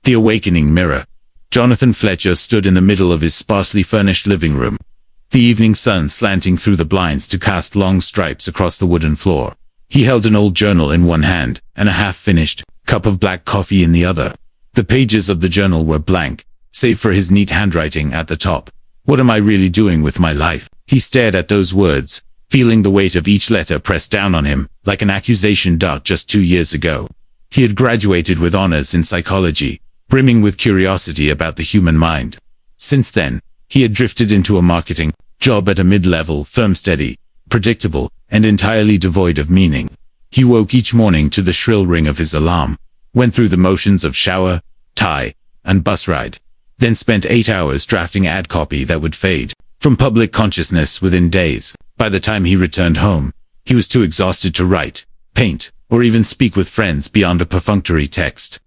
The Awakening Mirror. Jonathan Fletcher stood in the middle of his sparsely furnished living room, the evening sun slanting through the blinds to cast long stripes across the wooden floor. He held an old journal in one hand and a half-finished cup of black coffee in the other. The pages of the journal were blank, save for his neat handwriting at the top. What am I really doing with my life? He stared at those words, feeling the weight of each letter press down on him, like an accusation dart just 2 years ago. He had graduated with honors in psychology, brimming with curiosity about the human mind. Since then, he had drifted into a marketing job at a mid-level firm, steady, predictable, and entirely devoid of meaning. He woke each morning to the shrill ring of his alarm, went through the motions of shower, tie, and bus ride, then spent 8 hours drafting ad copy that would fade from public consciousness within days. By the time he returned home, he was too exhausted to write, paint, or even speak with friends beyond a perfunctory text.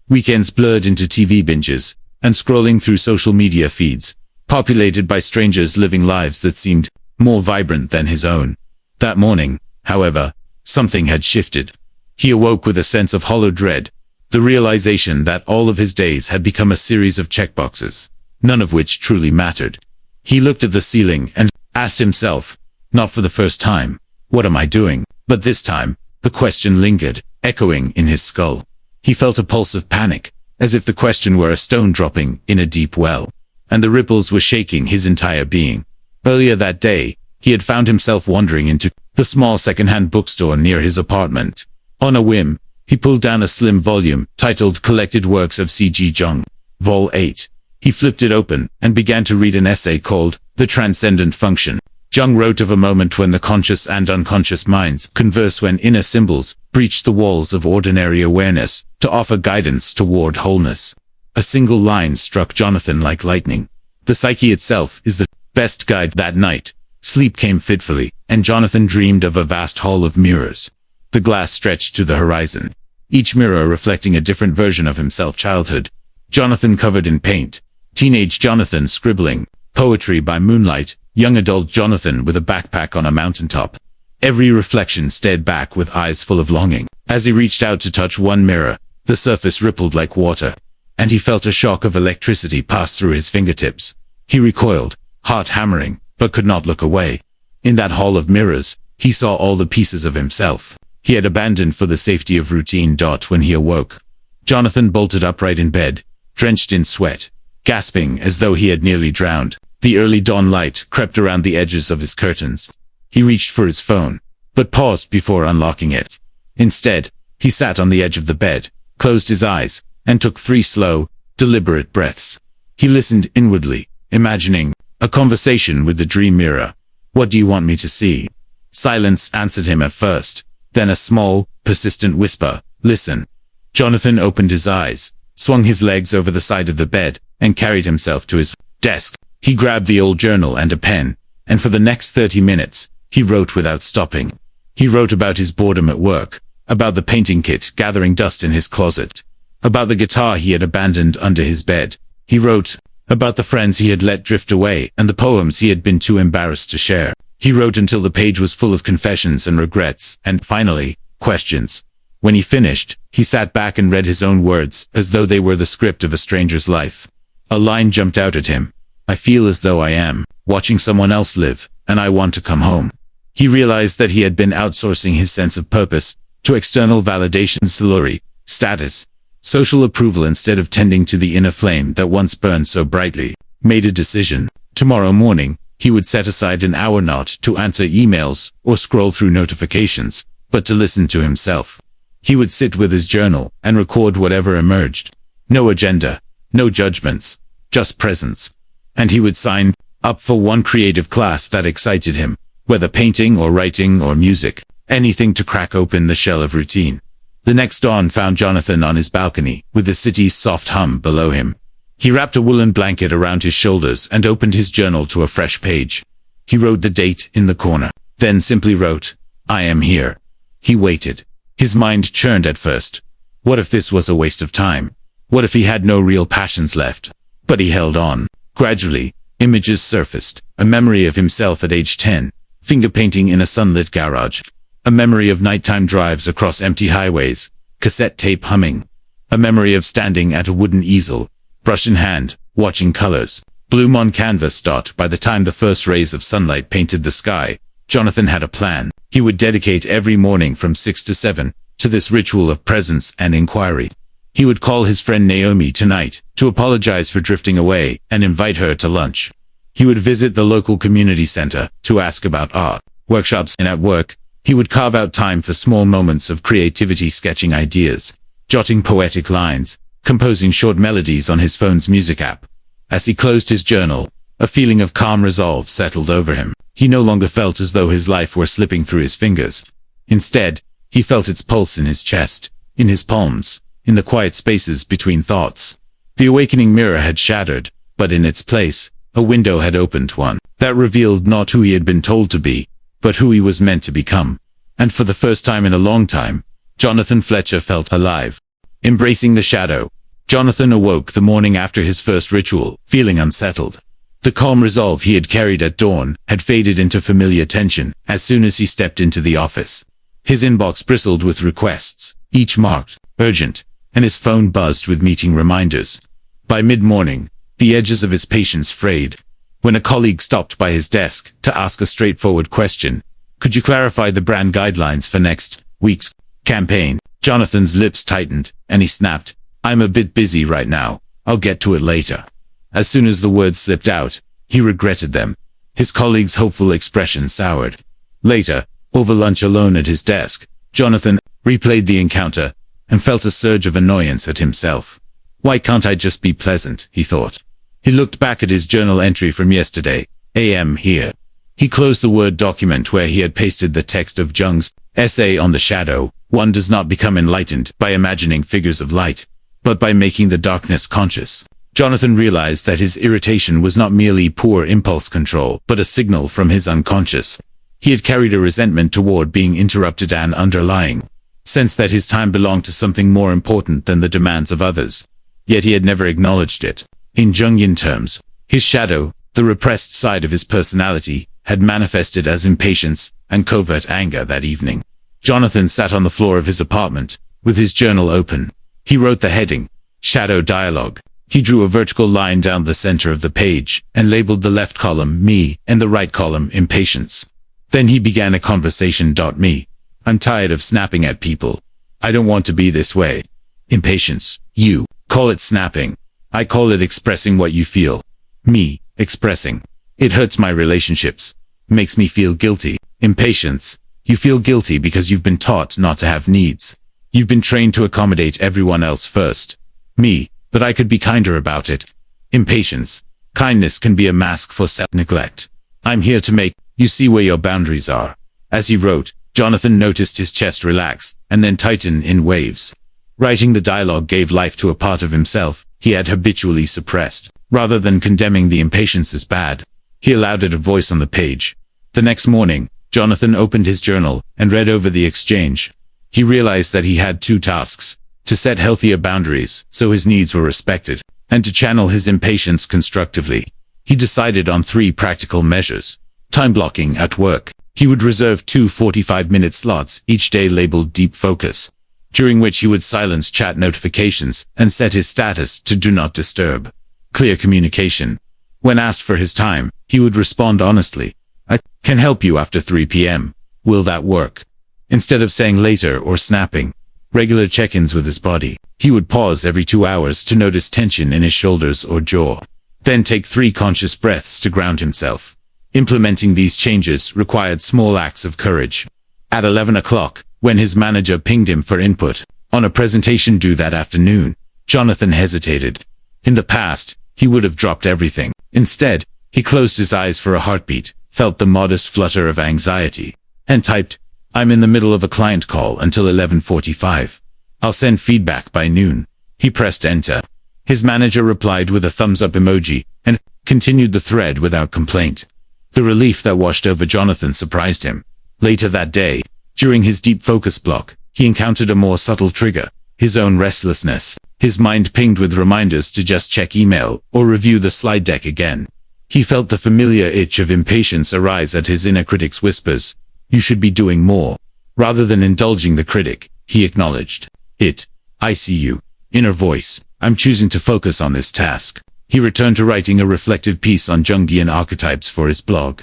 Weekends blurred into TV binges and scrolling through social media feeds, populated by strangers living lives that seemed more vibrant than his own. That morning, however, something had shifted. He awoke with a sense of hollow dread, the realization that all of his days had become a series of checkboxes, none of which truly mattered. He looked at the ceiling and asked himself, not for the first time, what am I doing? But this time, the question lingered, echoing in his skull. He felt a pulse of panic, as if the question were a stone dropping in a deep well, and the ripples were shaking his entire being. Earlier that day, he had found himself wandering into the small second-hand bookstore near his apartment. On a whim, he pulled down a slim volume titled Collected Works of C.G. Jung, Vol. 8. He flipped it open and began to read an essay called The Transcendent Function. Jung wrote of a moment when the conscious and unconscious minds converse, when inner symbols breach the walls of ordinary awareness to offer guidance toward wholeness. A single line struck Jonathan like lightning. The psyche itself is the best guide. That night, sleep came fitfully, and Jonathan dreamed of a vast hall of mirrors. The glass stretched to the horizon, each mirror reflecting a different version of himself. Childhood Jonathan covered in paint, teenage Jonathan scribbling poetry by moonlight, young adult Jonathan with a backpack on a mountaintop. Every reflection stared back with eyes full of longing. As he reached out to touch one mirror, the surface rippled like water, and he felt a shock of electricity pass through his fingertips. He recoiled, heart hammering, but could not look away. In that hall of mirrors, he saw all the pieces of himself he had abandoned for the safety of routine. When he awoke, Jonathan bolted upright in bed, drenched in sweat, gasping as though he had nearly drowned. The early dawn light crept around the edges of his curtains. He reached for his phone, but paused before unlocking it. Instead, he sat on the edge of the bed, closed his eyes, and took 3 slow, deliberate breaths. He listened inwardly, imagining a conversation with the dream mirror. What do you want me to see? Silence answered him at first, then a small, persistent whisper, listen. Jonathan opened his eyes, swung his legs over the side of the bed, and carried himself to his desk. He grabbed the old journal and a pen, and for the next 30 minutes, he wrote without stopping. He wrote about his boredom at work, about the painting kit gathering dust in his closet, about the guitar he had abandoned under his bed. He wrote about the friends he had let drift away and the poems he had been too embarrassed to share. He wrote until the page was full of confessions and regrets, and finally, questions. When he finished, he sat back and read his own words, as though they were the script of a stranger's life. A line jumped out at him. I feel as though I am watching someone else live, and I want to come home. He realized that he had been outsourcing his sense of purpose to external validation, salary, status, social approval, instead of tending to the inner flame that once burned so brightly. Made a decision. Tomorrow morning, he would set aside an hour not to answer emails or scroll through notifications, but to listen to himself. He would sit with his journal and record whatever emerged. No agenda, no judgments, just presence. And he would sign up for one creative class that excited him, whether painting or writing or music, anything to crack open the shell of routine. The next dawn found Jonathan on his balcony, with the city's soft hum below him. He wrapped a woolen blanket around his shoulders and opened his journal to a fresh page. He wrote the date in the corner, then simply wrote, I am here. He waited. His mind churned at first. What if this was a waste of time? What if he had no real passions left? But he held on. Gradually, images surfaced. A memory of himself at age 10, finger painting in a sunlit garage. A memory of nighttime drives across empty highways, cassette tape humming. A memory of standing at a wooden easel, brush in hand, watching colors bloom on canvas. By the time the first rays of sunlight painted the sky, Jonathan had a plan. He would dedicate every morning from 6 to 7 to this ritual of presence and inquiry. He would call his friend Naomi tonight to apologize for drifting away and invite her to lunch. He would visit the local community center to ask about art workshops, and at work, he would carve out time for small moments of creativity, sketching ideas, jotting poetic lines, composing short melodies on his phone's music app. As he closed his journal, a feeling of calm resolve settled over him. He no longer felt as though his life were slipping through his fingers. Instead, he felt its pulse in his chest, in his palms, in the quiet spaces between thoughts. The awakening mirror had shattered, but in its place, a window had opened, one that revealed not who he had been told to be, but who he was meant to become. And for the first time in a long time, Jonathan Fletcher felt alive. Embracing the shadow, Jonathan awoke the morning after his first ritual, feeling unsettled. The calm resolve he had carried at dawn had faded into familiar tension as soon as he stepped into the office. His inbox bristled with requests, each marked urgent, and his phone buzzed with meeting reminders. By mid-morning, the edges of his patience frayed. When a colleague stopped by his desk to ask a straightforward question, "Could you clarify the brand guidelines for next week's campaign?" Jonathan's lips tightened, and he snapped, "I'm a bit busy right now. I'll get to it later." As soon as the words slipped out, he regretted them. His colleague's hopeful expression soured. Later, over lunch alone at his desk, Jonathan replayed the encounter and felt a surge of annoyance at himself. "Why can't I just be pleasant?" he thought. He looked back at his journal entry from yesterday, AM here. He closed the Word document where he had pasted the text of Jung's essay on the shadow. One does not become enlightened by imagining figures of light, but by making the darkness conscious. Jonathan realized that his irritation was not merely poor impulse control, but a signal from his unconscious. He had carried a resentment toward being interrupted, an underlying sense that his time belonged to something more important than the demands of others. Yet he had never acknowledged it. In Jungian terms, his shadow, the repressed side of his personality, had manifested as impatience and covert anger that evening. Jonathan sat on the floor of his apartment, with his journal open. He wrote the heading, Shadow Dialogue. He drew a vertical line down the center of the page, and labeled the left column me, and the right column impatience. Then he began a conversation. Me. I'm tired of snapping at people. I don't want to be this way. Impatience. You call it snapping. I call it expressing what you feel. Me. Expressing. It hurts my relationships. Makes me feel guilty. Impatience. You feel guilty because you've been taught not to have needs. You've been trained to accommodate everyone else first. Me. But I could be kinder about it. Impatience. Kindness can be a mask for self-neglect. I'm here to make you see where your boundaries are. As he wrote, Jonathan noticed his chest relax and then tighten in waves. Writing the dialogue gave life to a part of himself he had habitually suppressed. Rather than condemning the impatience as bad, he allowed it a voice on the page. The next morning, Jonathan opened his journal and read over the exchange. He realized that he had two tasks: to set healthier boundaries so his needs were respected, and to channel his impatience constructively. He decided on 3 practical measures. Time blocking at work. He would reserve 2 45-minute slots each day labeled Deep Focus, during which he would silence chat notifications and set his status to Do Not Disturb. Clear communication. When asked for his time, he would respond honestly. I can help you after 3 p.m. Will that work? Instead of saying later or snapping. Regular check-ins with his body. He would pause every 2 hours to notice tension in his shoulders or jaw. Then take 3 conscious breaths to ground himself. Implementing these changes required small acts of courage. At 11 o'clock, when his manager pinged him for input on a presentation due that afternoon, Jonathan hesitated. In the past, he would have dropped everything. Instead, he closed his eyes for a heartbeat, felt the modest flutter of anxiety, and typed, I'm in the middle of a client call until 11:45. I'll send feedback by noon. He pressed enter. His manager replied with a thumbs-up emoji, and continued the thread without complaint. The relief that washed over Jonathan surprised him. Later that day, during his deep focus block, he encountered a more subtle trigger, his own restlessness. His mind pinged with reminders to just check email or review the slide deck again. He felt the familiar itch of impatience arise at his inner critic's whispers. You should be doing more. Rather than indulging the critic, he acknowledged it. I see you. Inner voice, I'm choosing to focus on this task. He returned to writing a reflective piece on Jungian archetypes for his blog,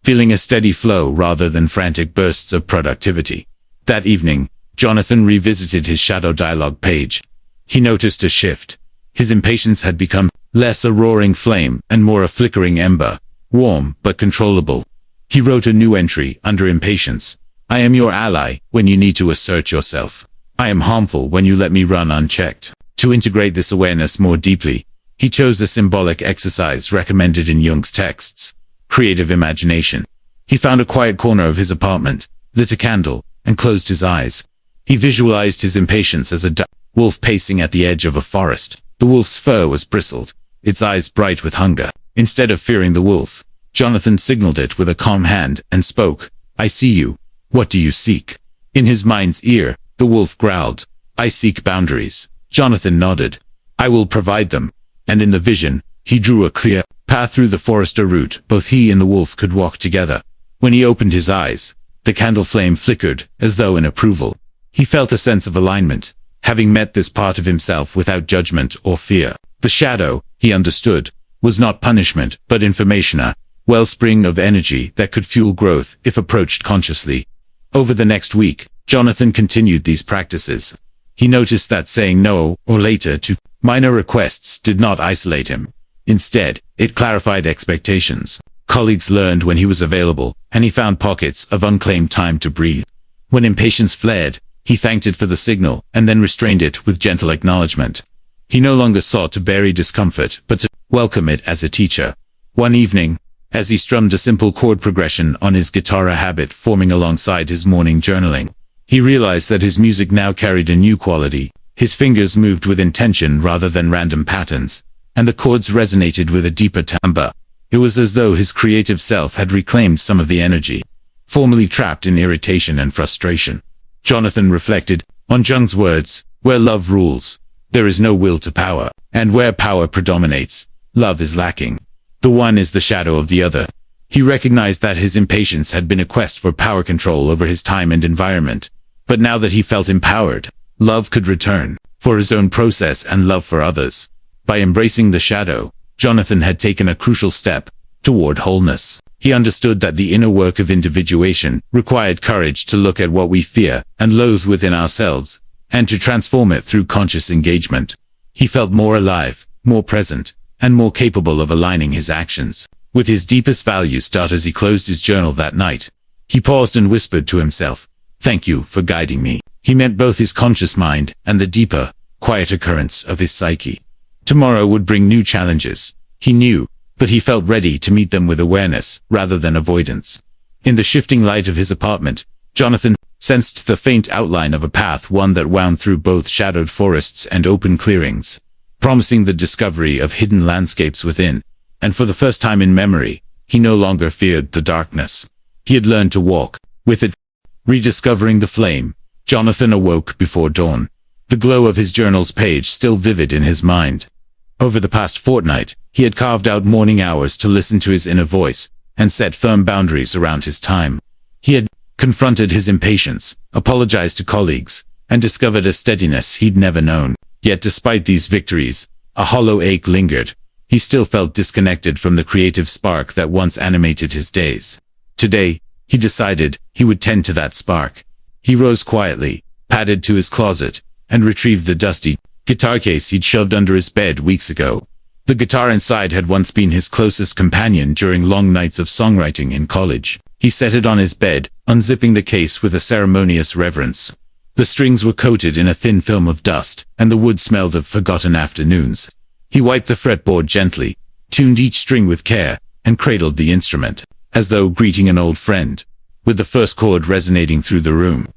feeling a steady flow rather than frantic bursts of productivity. That evening, Jonathan revisited his shadow dialogue page. He noticed a shift. His impatience had become less a roaring flame and more a flickering ember, warm but controllable. He wrote a new entry under impatience. I am your ally when you need to assert yourself. I am harmful when you let me run unchecked. To integrate this awareness more deeply, he chose a symbolic exercise recommended in Jung's texts, creative imagination. He found a quiet corner of his apartment, lit a candle, and closed his eyes. He visualized his impatience as a wolf pacing at the edge of a forest. The wolf's fur was bristled, its eyes bright with hunger. Instead of fearing the wolf, Jonathan signaled it with a calm hand and spoke, I see you. What do you seek? In his mind's ear, the wolf growled, I seek boundaries. Jonathan nodded. I will provide them. And in the vision, he drew a clear path through the forest, a route both he and the wolf could walk together. When he opened his eyes, the candle flame flickered, as though in approval. He felt a sense of alignment, having met this part of himself without judgment or fear. The shadow, he understood, was not punishment, but information, a wellspring of energy that could fuel growth if approached consciously. Over the next week, Jonathan continued these practices. He noticed that saying no, or later, to minor requests did not isolate him. Instead, it clarified expectations. Colleagues learned when he was available, and he found pockets of unclaimed time to breathe. When impatience flared, he thanked it for the signal, and then restrained it with gentle acknowledgement. He no longer sought to bury discomfort, but to welcome it as a teacher. One evening, as he strummed a simple chord progression on his guitar, a habit forming alongside his morning journaling, he realized that his music now carried a new quality. His fingers moved with intention rather than random patterns, and the chords resonated with a deeper timbre. It was as though his creative self had reclaimed some of the energy, formerly trapped in irritation and frustration. Jonathan reflected on Jung's words, where love rules, there is no will to power, and where power predominates, love is lacking. The one is the shadow of the other. He recognized that his impatience had been a quest for power control over his time and environment, but now that he felt empowered, love could return, for his own process and love for others. By embracing the shadow, Jonathan had taken a crucial step toward wholeness. He understood that the inner work of individuation required courage to look at what we fear and loathe within ourselves, and to transform it through conscious engagement. He felt more alive, more present, and more capable of aligning his actions with his deepest values. As he closed his journal that night, he paused and whispered to himself, thank you for guiding me. He meant both his conscious mind and the deeper, quieter currents of his psyche. Tomorrow would bring new challenges, he knew, but he felt ready to meet them with awareness rather than avoidance. In the shifting light of his apartment, Jonathan sensed the faint outline of a path, one that wound through both shadowed forests and open clearings, promising the discovery of hidden landscapes within. And for the first time in memory, he no longer feared the darkness. He had learned to walk with it. Rediscovering the flame, Jonathan awoke before dawn, the glow of his journal's page still vivid in his mind. Over the past fortnight, he had carved out morning hours to listen to his inner voice and set firm boundaries around his time. He had confronted his impatience, apologized to colleagues, and discovered a steadiness he'd never known. Yet despite these victories, a hollow ache lingered. He still felt disconnected from the creative spark that once animated his days. Today, he decided he would tend to that spark. He rose quietly, padded to his closet, and retrieved the dusty guitar case he'd shoved under his bed weeks ago. The guitar inside had once been his closest companion during long nights of songwriting in college. He set it on his bed, unzipping the case with a ceremonious reverence. The strings were coated in a thin film of dust, and the wood smelled of forgotten afternoons. He wiped the fretboard gently, tuned each string with care, and cradled the instrument, as though greeting an old friend. With the first chord resonating through the room,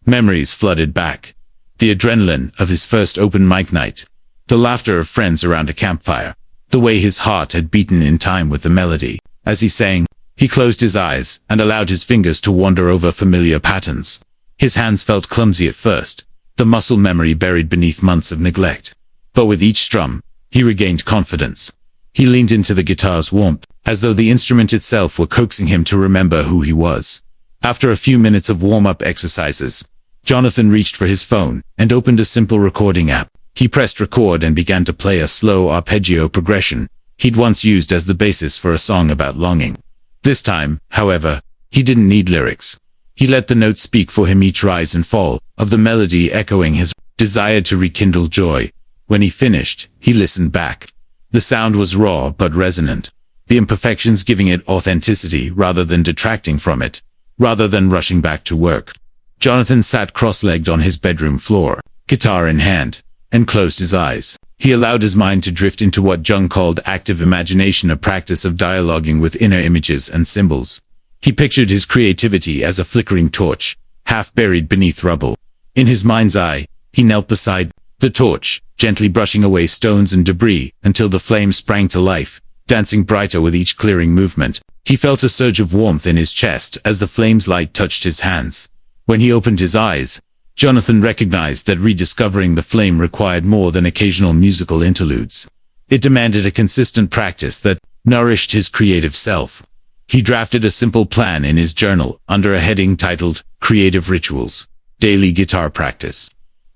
memories flooded back. The adrenaline of his first open mic night, the laughter of friends around a campfire, the way his heart had beaten in time with the melody. As he sang, he closed his eyes and allowed his fingers to wander over familiar patterns. His hands felt clumsy at first, the muscle memory buried beneath months of neglect. But with each strum, he regained confidence. He leaned into the guitar's warmth, as though the instrument itself were coaxing him to remember who he was. After a few minutes of warm-up exercises, Jonathan reached for his phone and opened a simple recording app. He pressed record and began to play a slow arpeggio progression he'd once used as the basis for a song about longing. This time, however, he didn't need lyrics. He let the notes speak for him, each rise and fall of the melody echoing his desire to rekindle joy. When he finished, he listened back. The sound was raw but resonant, the imperfections giving it authenticity rather than detracting from it. Rather than rushing back to work, Jonathan sat cross-legged on his bedroom floor, guitar in hand, and closed his eyes. He allowed his mind to drift into what Jung called active imagination, a practice of dialoguing with inner images and symbols. He pictured his creativity as a flickering torch, half buried beneath rubble. In his mind's eye, he knelt beside the torch, gently brushing away stones and debris until the flame sprang to life, dancing brighter with each clearing movement. He felt a surge of warmth in his chest as the flame's light touched his hands. When he opened his eyes, Jonathan recognized that rediscovering the flame required more than occasional musical interludes. It demanded a consistent practice that nourished his creative self. He drafted a simple plan in his journal under a heading titled Creative Rituals. Daily guitar practice.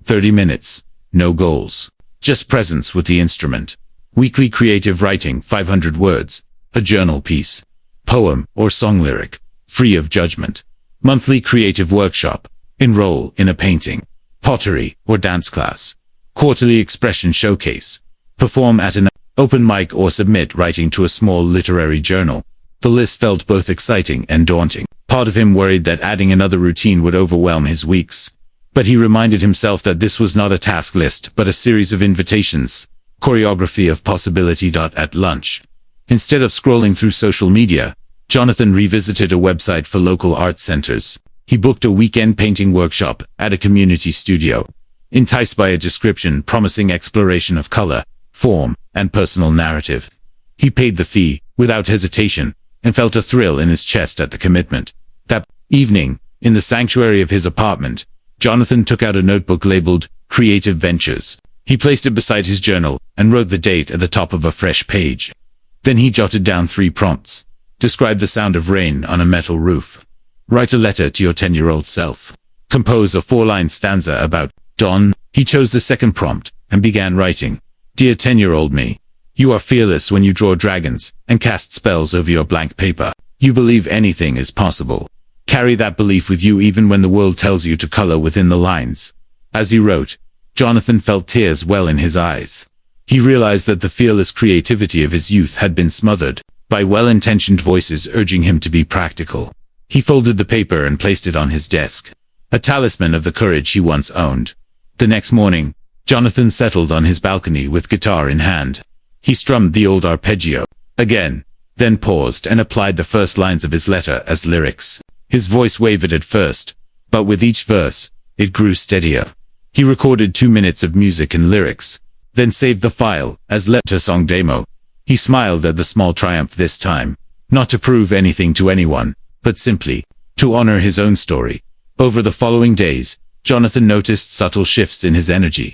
30 minutes. No goals. Just presence with the instrument. Weekly creative writing, 500 words. A journal piece. Poem or song lyric. Free of judgment. Monthly creative workshop. Enroll in a painting, pottery, or dance class. Quarterly expression showcase. Perform at an open mic or submit writing to a small literary journal. The list felt both exciting and daunting. Part of him worried that adding another routine would overwhelm his weeks. But he reminded himself that this was not a task list, but a series of invitations. Choreography of possibility. At lunch, instead of scrolling through social media, Jonathan revisited a website for local art centers. He booked a weekend painting workshop at a community studio. Enticed by a description promising exploration of color, form, and personal narrative, he paid the fee without hesitation and felt a thrill in his chest at the commitment. That evening, in the sanctuary of his apartment, Jonathan took out a notebook labeled Creative Ventures. He placed it beside his journal and wrote the date at the top of a fresh page. Then he jotted down 3 prompts. Describe the sound of rain on a metal roof. Write a letter to your 10-year-old self. Compose a 4-line stanza about dawn. He chose the second prompt and began writing. Dear 10-year-old me, you are fearless when you draw dragons and cast spells over your blank paper. You believe anything is possible. Carry that belief with you even when the world tells you to color within the lines. As he wrote, Jonathan felt tears well in his eyes. He realized that the fearless creativity of his youth had been smothered by well-intentioned voices urging him to be practical. He folded the paper and placed it on his desk, a talisman of the courage he once owned. The next morning, Jonathan settled on his balcony with guitar in hand. He strummed the old arpeggio again, then paused and applied the first lines of his letter as lyrics. His voice wavered at first, but with each verse, it grew steadier. He recorded 2 minutes of music and lyrics, then saved the file as letter song demo. He smiled at the small triumph this time, not to prove anything to anyone, but simply to honor his own story. Over the following days, Jonathan noticed subtle shifts in his energy.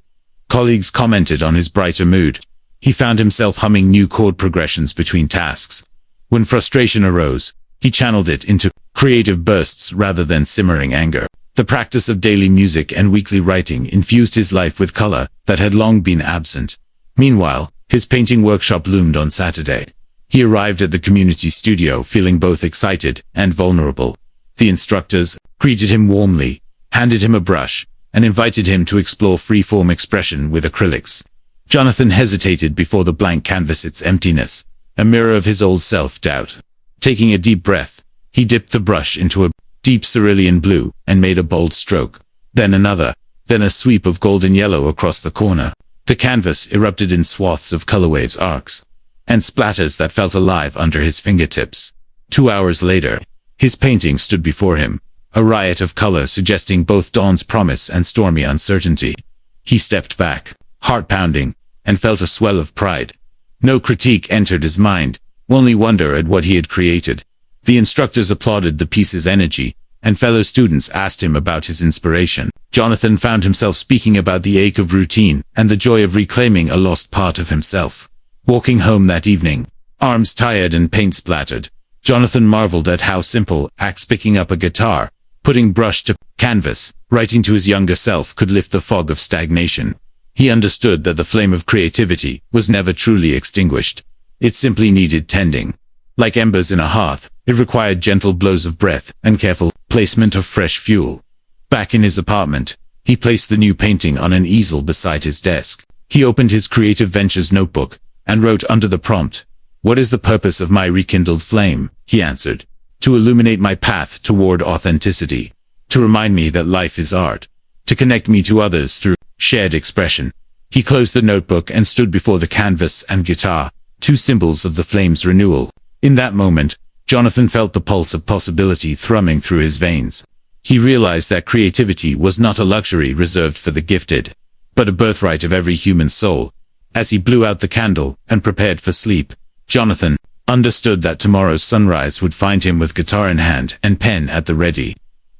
Colleagues commented on his brighter mood. He found himself humming new chord progressions between tasks. When frustration arose, he channeled it into creative bursts rather than simmering anger. The practice of daily music and weekly writing infused his life with color that had long been absent. Meanwhile, his painting workshop loomed on Saturday. He arrived at the community studio feeling both excited and vulnerable. The instructors greeted him warmly, handed him a brush, and invited him to explore free-form expression with acrylics. Jonathan hesitated before the blank canvas, its emptiness, a mirror of his old self-doubt. Taking a deep breath, he dipped the brush into a deep cerulean blue and made a bold stroke. Then another, then a sweep of golden yellow across the corner. The canvas erupted in swaths of color waves, arcs, and splatters that felt alive under his fingertips. 2 hours later, his painting stood before him, a riot of color suggesting both dawn's promise and stormy uncertainty. He stepped back, heart pounding, and felt a swell of pride. No critique entered his mind, only wonder at what he had created. The instructors applauded the piece's energy, and fellow students asked him about his inspiration. Jonathan found himself speaking about the ache of routine and the joy of reclaiming a lost part of himself. Walking home that evening, arms tired and paint splattered, Jonathan marveled at how simple acts picking up a guitar, putting brush to canvas, writing to his younger self could lift the fog of stagnation. He understood that the flame of creativity was never truly extinguished. It simply needed tending. Like embers in a hearth, it required gentle blows of breath and careful placement of fresh fuel. Back in his apartment, he placed the new painting on an easel beside his desk. He opened his Creative Ventures notebook and wrote under the prompt, "What is the purpose of my rekindled flame?" He answered, "To illuminate my path toward authenticity, to remind me that life is art, to connect me to others through shared expression." He closed the notebook and stood before the canvas and guitar, two symbols of the flame's renewal. In that moment, Jonathan felt the pulse of possibility thrumming through his veins. He realized that creativity was not a luxury reserved for the gifted, but a birthright of every human soul. As he blew out the candle and prepared for sleep, Jonathan understood that tomorrow's sunrise would find him with guitar in hand and pen at the ready.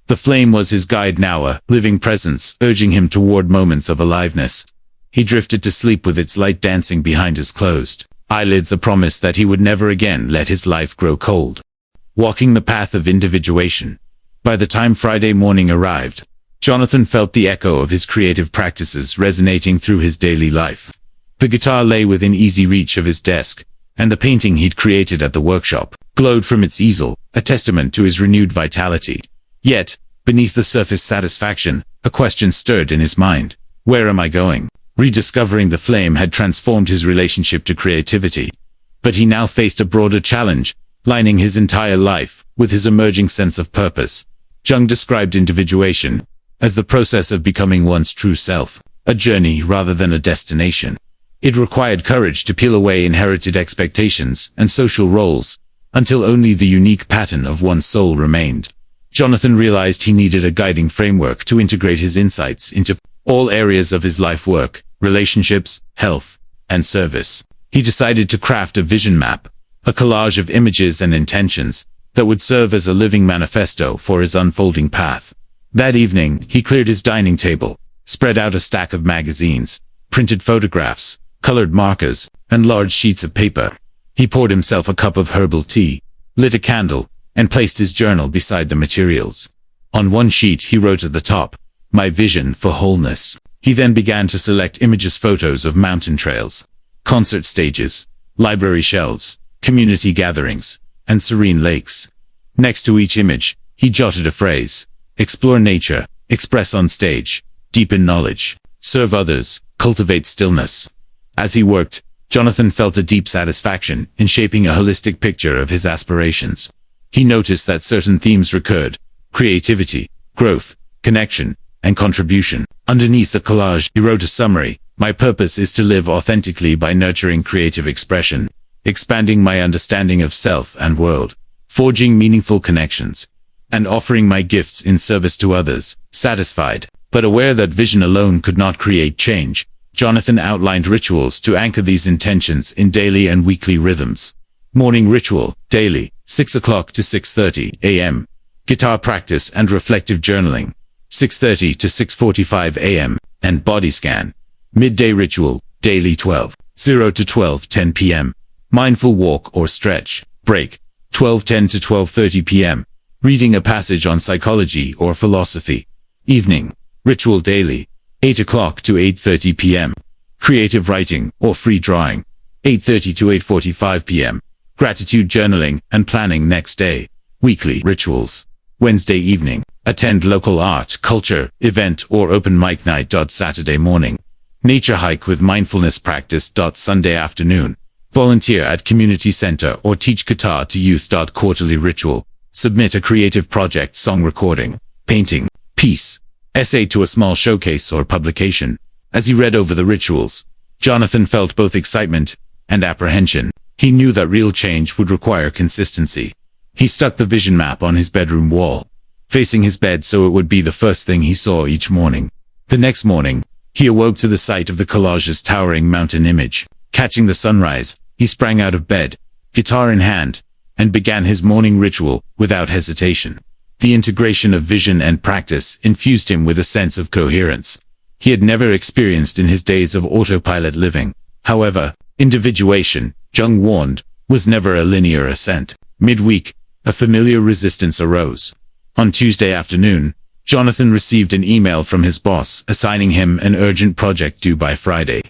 The flame was his guide now, a living presence, urging him toward moments of aliveness. He drifted to sleep with its light dancing behind his closed eyelids, a promise that he would never again let his life grow cold. Walking the path of individuation. By the time Friday morning arrived, Jonathan felt the echo of his creative practices resonating through his daily life. The guitar lay within easy reach of his desk, and the painting he'd created at the workshop glowed from its easel, a testament to his renewed vitality. Yet, beneath the surface satisfaction, a question stirred in his mind. Where am I going? Rediscovering the flame had transformed his relationship to creativity. But he now faced a broader challenge, lining his entire life with his emerging sense of purpose. Jung described individuation as the process of becoming one's true self, a journey rather than a destination. It required courage to peel away inherited expectations and social roles, until only the unique pattern of one's soul remained. Jonathan realized he needed a guiding framework to integrate his insights into all areas of his life work, relationships, health, and service. He decided to craft a vision map, a collage of images and intentions that would serve as a living manifesto for his unfolding path. That evening, he cleared his dining table, spread out a stack of magazines, printed photographs, colored markers, and large sheets of paper. He poured himself a cup of herbal tea, lit a candle, and placed his journal beside the materials. On one sheet, he wrote at the top, "My vision for wholeness." He then began to select photos of mountain trails, concert stages, library shelves, community gatherings, and serene lakes. Next to each image, he jotted a phrase: explore nature, express on stage, deepen knowledge, serve others, cultivate stillness. As he worked, Jonathan felt a deep satisfaction in shaping a holistic picture of his aspirations. He noticed that certain themes recurred: creativity, growth, connection, and contribution. Underneath the collage, he wrote a summary: "My purpose is to live authentically by nurturing creative expression, expanding my understanding of self and world, forging meaningful connections, and offering my gifts in service to others." Satisfied, but aware that vision alone could not create change, Jonathan outlined rituals to anchor these intentions in daily and weekly rhythms. Morning ritual, daily, 6 o'clock to 6:30 a.m. Guitar practice and reflective journaling, 6:30 to 6:45 a.m. and body scan. Midday ritual, daily 12:00 to 12:10 p.m. Mindful walk or stretch, break, 12:10 to 12:30 p.m. Reading a passage on psychology or philosophy. Evening ritual, daily, 8 o'clock to 8:30 p.m. Creative writing or free drawing, 8:30 to 8:45 p.m. Gratitude journaling and planning next day. Weekly rituals. Wednesday evening, attend local art, culture, event or open mic night. Saturday morning, nature hike with mindfulness practice. Sunday afternoon, volunteer at community center or teach guitar to youth. Quarterly ritual, submit a creative project, song recording, painting, piece, essay to a small showcase or publication. As he read over the rituals, Jonathan felt both excitement and apprehension. He knew that real change would require consistency. He stuck the vision map on his bedroom wall, facing his bed so it would be the first thing he saw each morning. The next morning, he awoke to the sight of the collage's towering mountain image. Catching the sunrise, he sprang out of bed, guitar in hand, and began his morning ritual without hesitation. The integration of vision and practice infused him with a sense of coherence he had never experienced in his days of autopilot living. However, individuation, Jung warned, was never a linear ascent. Midweek, a familiar resistance arose. On Tuesday afternoon, Jonathan received an email from his boss assigning him an urgent project due by Friday.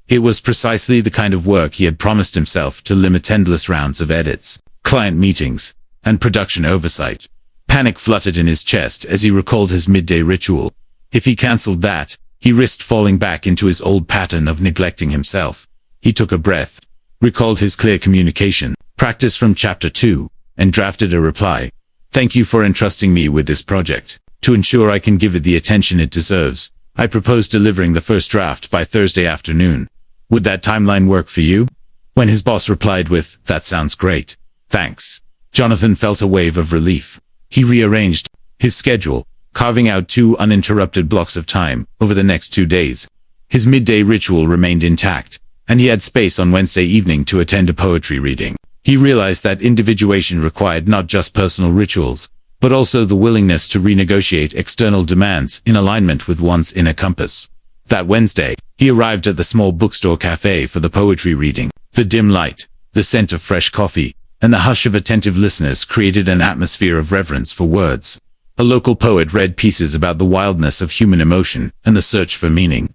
It was precisely the kind of work he had promised himself to limit endless rounds of edits, client meetings, and production oversight. Panic fluttered in his chest as he recalled his midday ritual. If he cancelled that, he risked falling back into his old pattern of neglecting himself. He took a breath, recalled his clear communication, practice from Chapter 2, and drafted a reply. Thank you for entrusting me with this project. To ensure I can give it the attention it deserves, I propose delivering the first draft by Thursday afternoon. Would that timeline work for you? When his boss replied with, "That sounds great. Thanks," Jonathan felt a wave of relief. He rearranged his schedule, carving out 2 uninterrupted blocks of time over the next 2 days. His midday ritual remained intact, and he had space on Wednesday evening to attend a poetry reading. He realized that individuation required not just personal rituals, but also the willingness to renegotiate external demands in alignment with one's inner compass. That Wednesday, he arrived at the small bookstore cafe for the poetry reading. The dim light, the scent of fresh coffee, and the hush of attentive listeners created an atmosphere of reverence for words. A local poet read pieces about the wildness of human emotion and the search for meaning.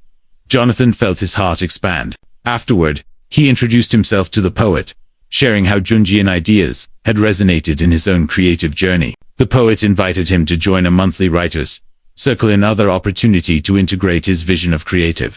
Jonathan felt his heart expand. Afterward, he introduced himself to the poet, sharing how Jungian ideas had resonated in his own creative journey. The poet invited him to join a monthly writers' circle, another opportunity to integrate his vision of creative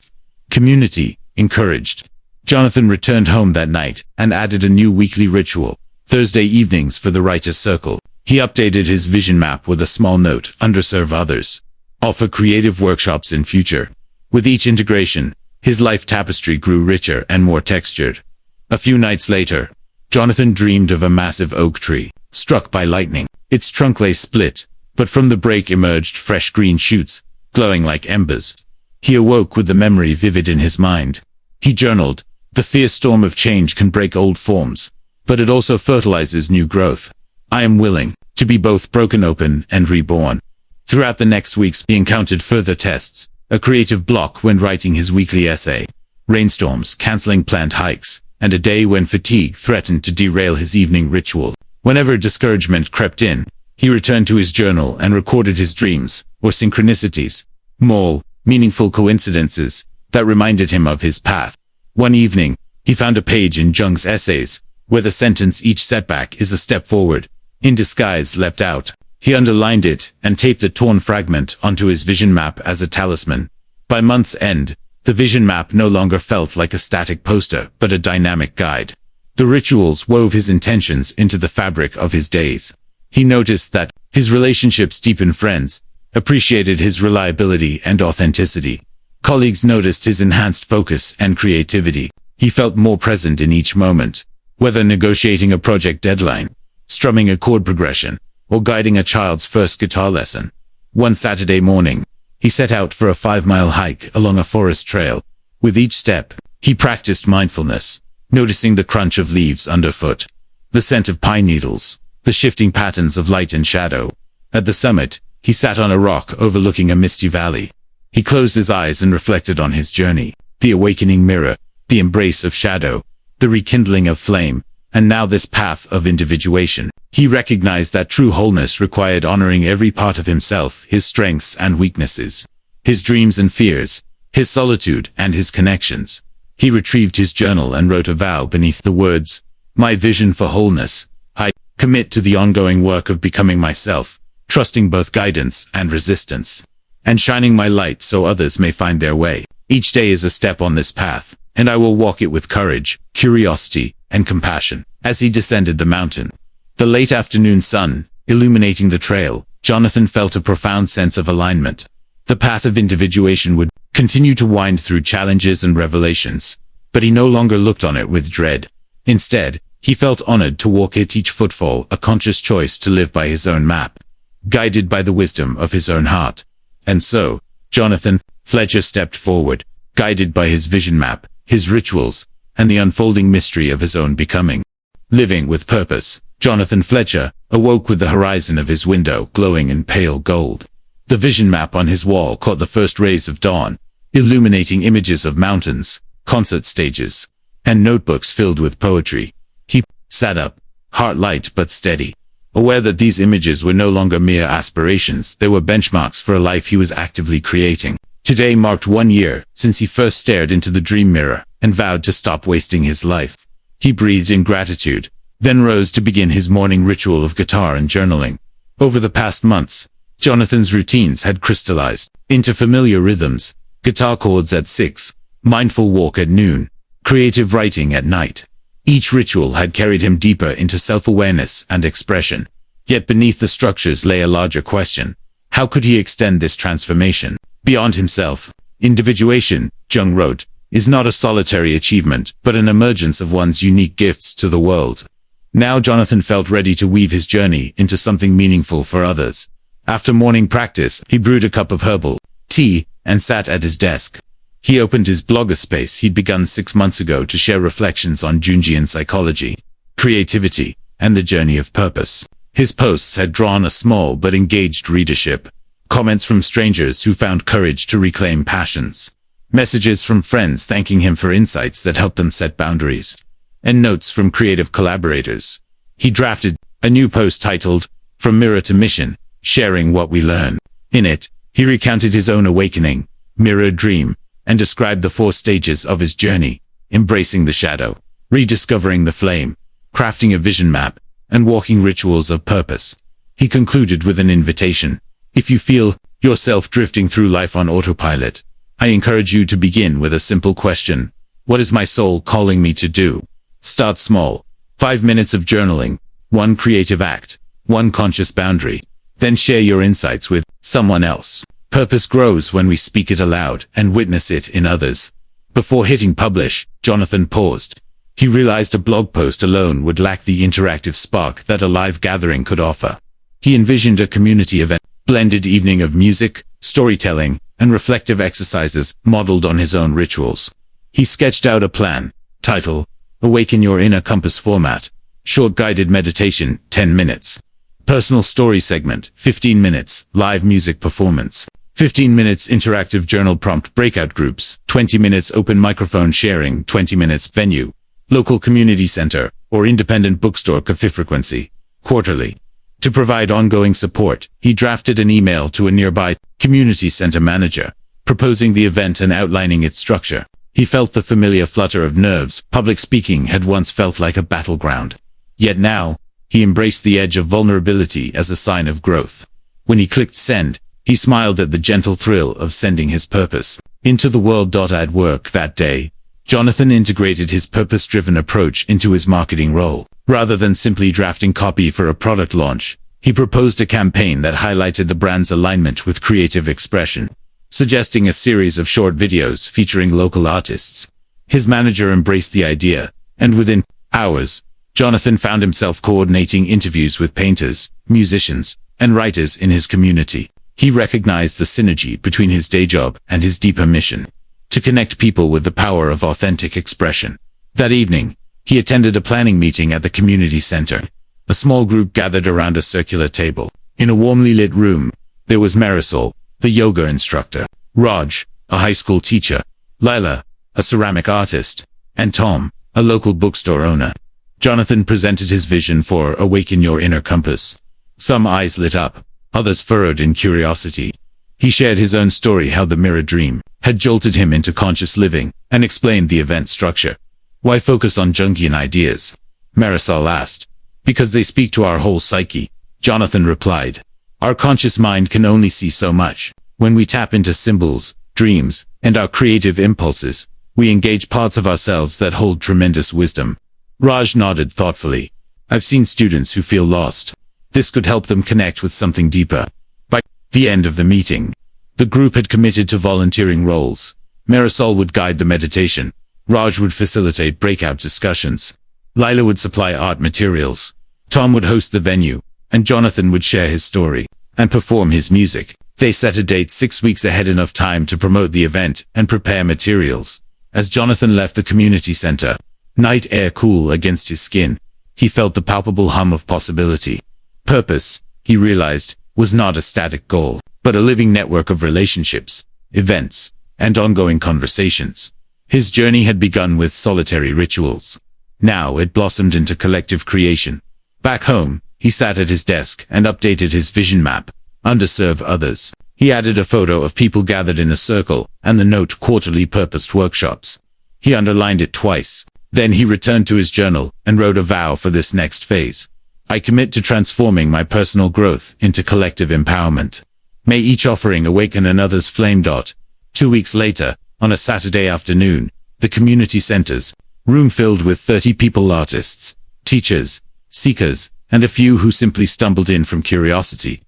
community. Encouraged, Jonathan returned home that night and added a new weekly ritual, Thursday evenings for the writers' circle. He updated his vision map with a small note, underserve others, offer creative workshops in future. With each integration, his life tapestry grew richer and more textured. A few nights later, Jonathan dreamed of a massive oak tree, struck by lightning. Its trunk lay split, but from the break emerged fresh green shoots, glowing like embers. He awoke with the memory vivid in his mind. He journaled, "The fierce storm of change can break old forms, but it also fertilizes new growth. I am willing to be both broken open and reborn." Throughout the next weeks, he encountered further tests, a creative block when writing his weekly essay, rainstorms canceling planned hikes, and a day when fatigue threatened to derail his evening ritual. Whenever discouragement crept in, he returned to his journal and recorded his dreams, or synchronicities, small, meaningful coincidences that reminded him of his path. One evening, he found a page in Jung's essays, where the sentence "each setback is a step forward," in disguise, leapt out. He underlined it and taped the torn fragment onto his vision map as a talisman. By month's end, the vision map no longer felt like a static poster, but a dynamic guide. The rituals wove his intentions into the fabric of his days. He noticed that his relationships deepened. Friends appreciated his reliability and authenticity. Colleagues noticed his enhanced focus and creativity. He felt more present in each moment, whether negotiating a project deadline, strumming a chord progression, or guiding a child's first guitar lesson. One Saturday morning, he set out for a 5-mile hike along a forest trail. With each step, he practiced mindfulness, noticing the crunch of leaves underfoot, the scent of pine needles, the shifting patterns of light and shadow. At the summit, he sat on a rock overlooking a misty valley. He closed his eyes and reflected on his journey, the awakening mirror, the embrace of shadow, the rekindling of flame, and now this path of individuation. He recognized that true wholeness required honoring every part of himself, his strengths and weaknesses, his dreams and fears, his solitude and his connections. He retrieved his journal and wrote a vow beneath the words, "My vision for wholeness. I commit to the ongoing work of becoming myself, trusting both guidance and resistance, and shining my light so others may find their way. Each day is a step on this path, and I will walk it with courage, curiosity, and compassion." As he descended the mountain, the late afternoon sun illuminating the trail, Jonathan felt a profound sense of alignment. The path of individuation would continue to wind through challenges and revelations, but he no longer looked on it with dread. Instead, he felt honored to walk it, each footfall a conscious choice to live by his own map, guided by the wisdom of his own heart. And so, Jonathan Fletcher stepped forward, guided by his vision map, his rituals, and the unfolding mystery of his own becoming. Living with purpose, Jonathan Fletcher awoke with the horizon of his window glowing in pale gold. The vision map on his wall caught the first rays of dawn, illuminating images of mountains, concert stages, and notebooks filled with poetry. He sat up, heart light but steady. Aware that these images were no longer mere aspirations, they were benchmarks for a life he was actively creating. Today marked 1 year since he first stared into the dream mirror and vowed to stop wasting his life. He breathed in gratitude, then rose to begin his morning ritual of guitar and journaling. Over the past months, Jonathan's routines had crystallized into familiar rhythms: guitar chords at 6, mindful walk at noon, creative writing at night. Each ritual had carried him deeper into self-awareness and expression. Yet beneath the structures lay a larger question. How could he extend this transformation beyond himself? Individuation, Jung wrote, is not a solitary achievement, but an emergence of one's unique gifts to the world. Now Jonathan felt ready to weave his journey into something meaningful for others. After morning practice, he brewed a cup of herbal tea and sat at his desk. He opened his blogger space he'd begun 6 months ago to share reflections on Jungian psychology, creativity, and the journey of purpose. His posts had drawn a small but engaged readership. Comments from strangers who found courage to reclaim passions. Messages from friends thanking him for insights that helped them set boundaries. And notes from creative collaborators. He drafted a new post titled, "From Mirror to Mission, Sharing What We Learn." In it, he recounted his own awakening, mirror dream, and described the 4 stages of his journey: embracing the shadow, rediscovering the flame, crafting a vision map, and walking rituals of purpose. He concluded with an invitation. If you feel yourself drifting through life on autopilot, I encourage you to begin with a simple question. What is my soul calling me to do? Start small. 5 minutes of journaling, 1 creative act, 1 conscious boundary. Then share your insights with someone else. Purpose grows when we speak it aloud and witness it in others. Before hitting publish, Jonathan paused. He realized a blog post alone would lack the interactive spark that a live gathering could offer. He envisioned a community event, blended evening of music, storytelling, and reflective exercises modeled on his own rituals. He sketched out a plan, title, Awaken Your Inner Compass format, short guided meditation, 10 minutes. Personal story segment, 15 minutes, live music performance. 15 minutes interactive journal prompt breakout groups, 20 minutes open microphone sharing, 20 minutes venue, local community center, or independent bookstore cafe frequency, quarterly. To provide ongoing support, he drafted an email to a nearby community center manager, proposing the event and outlining its structure. He felt the familiar flutter of nerves. Public speaking had once felt like a battleground. Yet now, he embraced the edge of vulnerability as a sign of growth. When he clicked send, he smiled at the gentle thrill of sending his purpose into the world. At work that day, Jonathan integrated his purpose-driven approach into his marketing role. Rather than simply drafting copy for a product launch, he proposed a campaign that highlighted the brand's alignment with creative expression, suggesting a series of short videos featuring local artists. His manager embraced the idea, and within hours, Jonathan found himself coordinating interviews with painters, musicians, and writers in his community. He recognized the synergy between his day job and his deeper mission, to connect people with the power of authentic expression. That evening, he attended a planning meeting at the community center. A small group gathered around a circular table. In a warmly lit room, there was Marisol, the yoga instructor, Raj, a high school teacher, Lila, a ceramic artist, and Tom, a local bookstore owner. Jonathan presented his vision for Awaken Your Inner Compass. Some eyes lit up, others furrowed in curiosity. He shared his own story, how the mirror dream had jolted him into conscious living, and explained the event structure. Why focus on Jungian ideas? Marisol asked. Because they speak to our whole psyche, Jonathan replied. Our conscious mind can only see so much. When we tap into symbols, dreams, and our creative impulses, we engage parts of ourselves that hold tremendous wisdom. Raj nodded thoughtfully. I've seen students who feel lost. This could help them connect with something deeper. By the end of the meeting, the group had committed to volunteering roles. Marisol would guide the meditation. Raj would facilitate breakout discussions. Lila would supply art materials. Tom would host the venue, and Jonathan would share his story and perform his music. They set a date 6 weeks ahead, enough time to promote the event and prepare materials. As Jonathan left the community center, night air cool against his skin, he felt the palpable hum of possibility. Purpose, he realized, was not a static goal, but a living network of relationships, events, and ongoing conversations. His journey had begun with solitary rituals. Now it blossomed into collective creation. Back home, he sat at his desk and updated his vision map. Underserve others. He added a photo of people gathered in a circle and the note quarterly purposed workshops. He underlined it twice. Then he returned to his journal and wrote a vow for this next phase. I commit to transforming my personal growth into collective empowerment. May each offering awaken another's flame. 2 weeks later, on a Saturday afternoon, the community center's room filled with 30 people, artists, teachers, seekers, and a few who simply stumbled in from curiosity.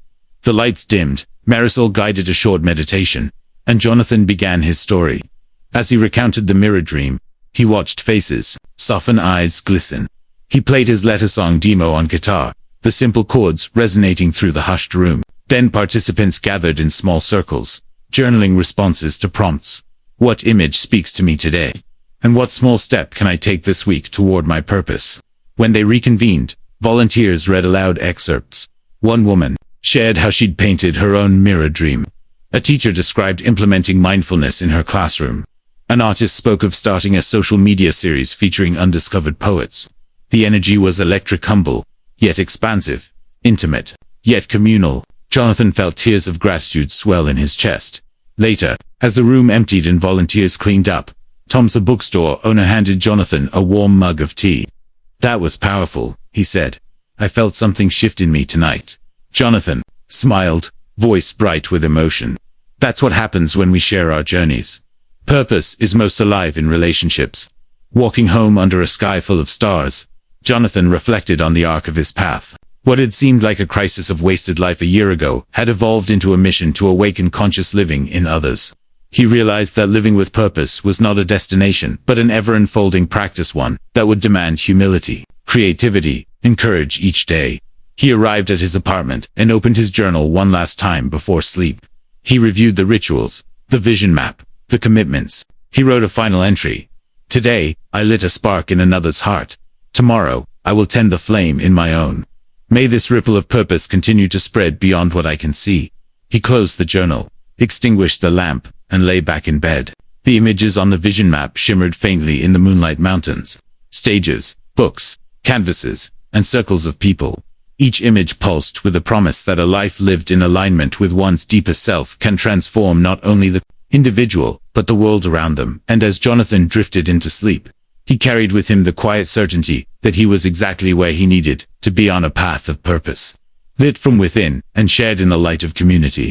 The lights dimmed, Marisol guided a short meditation, and Jonathan began his story. As he recounted the mirror dream, he watched faces soften, eyes glisten. He played his letter song demo on guitar, the simple chords resonating through the hushed room. Then participants gathered in small circles, journaling responses to prompts. What image speaks to me today? And what small step can I take this week toward my purpose? When they reconvened, volunteers read aloud excerpts. One woman shared how she'd painted her own mirror dream. A teacher described implementing mindfulness in her classroom. An artist spoke of starting a social media series featuring undiscovered poets. The energy was electric, humble, yet expansive, intimate, yet communal. Jonathan felt tears of gratitude swell in his chest. Later, as the room emptied and volunteers cleaned up, Tom's, the bookstore owner, handed Jonathan a warm mug of tea. That was powerful, he said. I felt something shift in me tonight. Jonathan smiled, voice bright with emotion. That's what happens when we share our journeys. Purpose is most alive in relationships. Walking home under a sky full of stars, Jonathan reflected on the arc of his path. What had seemed like a crisis of wasted life a year ago had evolved into a mission to awaken conscious living in others. He realized that living with purpose was not a destination, but an ever-unfolding practice, one that would demand humility, creativity, and courage each day. He arrived at his apartment and opened his journal one last time before sleep. He reviewed the rituals, the vision map, the commitments. He wrote a final entry. Today, I lit a spark in another's heart. Tomorrow, I will tend the flame in my own. May this ripple of purpose continue to spread beyond what I can see. He closed the journal, extinguished the lamp, and lay back in bed. The images on the vision map shimmered faintly in the moonlight. Mountains, stages, books, canvases, and circles of people. Each image pulsed with the promise that a life lived in alignment with one's deepest self can transform not only the individual, but the world around them. And as Jonathan drifted into sleep, he carried with him the quiet certainty that he was exactly where he needed to be, on a path of purpose, lit from within and shared in the light of community.